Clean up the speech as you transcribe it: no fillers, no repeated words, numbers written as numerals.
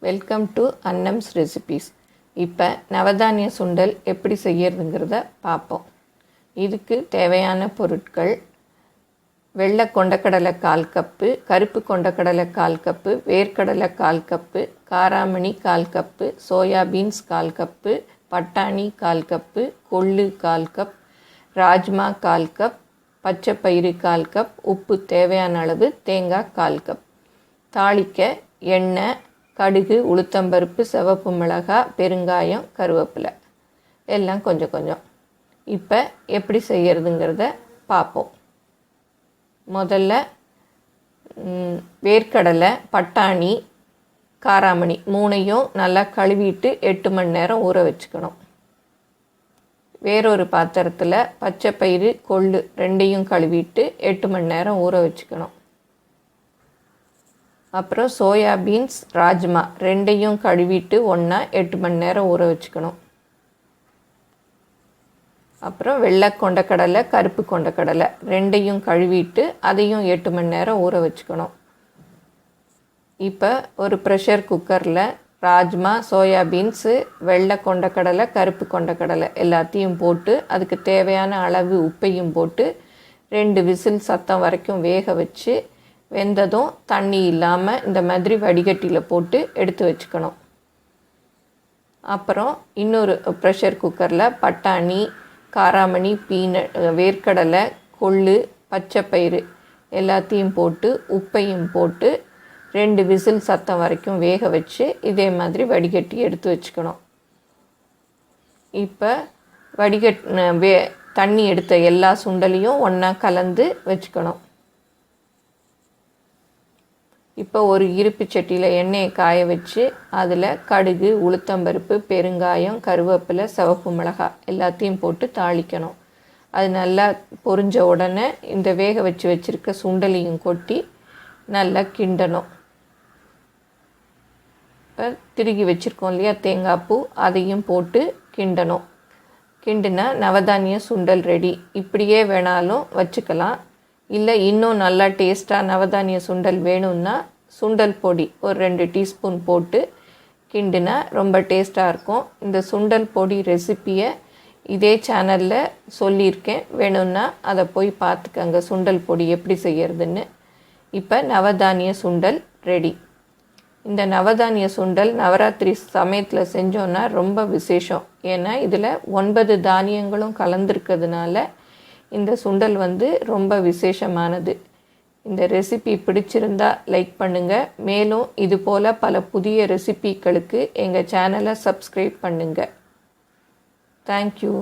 Welcome to Annam's recipes. இப்போ நவதானிய சுண்டல் எப்படி செய்யறதுங்கிறத பார்ப்போம். இதுக்கு தேவையான பொருட்கள்: வெள்ளை கொண்டக்கடலை 1/4 கப்பு, கருப்பு கொண்டக்கடலை 1/4 கப்பு, வேர்க்கடலை 1/4 கப்பு, காராமணி 1/4 கப்பு, சோயாபீன்ஸ் 1/4 கப்பு, பட்டாணி 1/4 கப்பு, கொள்ளு 1/4 கப், ராஜ்மா 1/4 கப், பச்சைப்பயிறு 1/4 கப், உப்பு தேவையான அளவு, தேங்காய் 1/4 கப். தாளிக்க எண்ணெய், கடுகு, உளுத்தம்பருப்பு, சிவப்பு மிளகாய், பெருங்காயம், கருவேப்பிலை எல்லாம் கொஞ்சம் கொஞ்சம். இப்போ எப்படி செய்யறதுங்கிறத பார்ப்போம். முதல்ல வேர்க்கடலை, பட்டாணி, காராமணி 3ஐயும் நல்லா கழுவிட்டு 8 மணி நேரம் ஊற வச்சுக்கணும். வேறொரு பாத்திரத்தில் பச்சைப்பயிறு, கொள்ளு 2ஐயும் கழுவிட்டு 8 மணி நேரம் ஊற வச்சுக்கணும். அப்புறம் சோயாபீன்ஸ், ராஜ்மா 2ஐயும் கழுவிட்டு ஒன்றா 8 மணி நேரம் ஊற வச்சுக்கணும். அப்புறம் வெள்ளை கொண்டக்கடலை, கருப்பு கொண்டக்கடலை 2ஐயும் கழுவிட்டு அதையும் 8 மணி நேரம் ஊற வச்சுக்கணும். இப்போ ஒரு ப்ரெஷர் குக்கரில் ராஜ்மா, சோயாபீன்ஸு, வெள்ளை கொண்டக்கடலை, கருப்பு கொண்டக்கடலை எல்லாத்தையும் போட்டு அதுக்கு தேவையான அளவு உப்பையும் போட்டு 2 விசில் சத்தம் வரைக்கும் வேக வச்சு, வெந்ததும் தண்ணி இல்லாமல் இந்த மாதிரி வடிகட்டியில் போட்டு எடுத்து வச்சுக்கணும். அப்புறம் இன்னொரு ப்ரெஷர் குக்கரில் பட்டாணி, காராமணி, வேர்க்கடலை, கொள்ளு, பச்சைப்பயிறு எல்லாத்தையும் போட்டு உப்பையும் போட்டு 2 விசில் சத்தம் வரைக்கும் வேக வச்சு இதே மாதிரி வடிகட்டி எடுத்து வச்சுக்கணும். இப்போ தண்ணி எடுத்த எல்லா சுண்டலையும் ஒன்றா கலந்து வச்சுக்கணும். இப்போ ஒரு இருப்பு சட்டியில் எண்ணெயை காய வச்சு அதில் கடுகு, உளுத்தம்பருப்பு, பெருங்காயம், கருவேப்பிலை, சிவப்பு மிளகாய் எல்லாத்தையும் போட்டு தாளிக்கணும். அது நல்லா பொரிஞ்ச உடனே இந்த வேக வச்சு வச்சுருக்க சுண்டலையும் கொட்டி நல்லா கிண்டணும். இப்போ திருகி வச்சுருக்கோம் இல்லையா தேங்காய் பூ, அதையும் போட்டு கிண்டணும். கிண்டினா நவதானிய சுண்டல் ரெடி. இப்படியே வேணாலும் வச்சுக்கலாம். இல்லை இன்னும் நல்லா டேஸ்ட்டாக நவதானிய சுண்டல் வேணும்னா சுண்டல் பொடி ஒரு 2 டீஸ்பூன் போட்டு கிண்டினா ரொம்ப டேஸ்ட்டாக இருக்கும். இந்த சுண்டல் பொடி ரெசிப்பியை இதே சேனலில் சொல்லியிருக்கேன், வேணும்னா அதை போய் பார்த்துக்கங்க சுண்டல் பொடி எப்படி செய்யறதுன்னு. இப்போ நவதானிய சுண்டல் ரெடி. இந்த நவதானிய சுண்டல் நவராத்திரி சமயத்தில் செஞ்சோன்னா ரொம்ப விசேஷம். ஏன்னா இதில் 9 தானியங்களும் கலந்துருக்கிறதுனால இந்த சுண்டல் ரொம்ப விசேஷமானது. இந்த ரெசிபி பிடிச்சிருந்தா லைக் பண்ணுங்கள். மேலும் இது போல் பல புதிய ரெசிபிகளுக்கு எங்கள் சேனலை சப்ஸ்கிரைப் பண்ணுங்கள். தேங்க்யூ.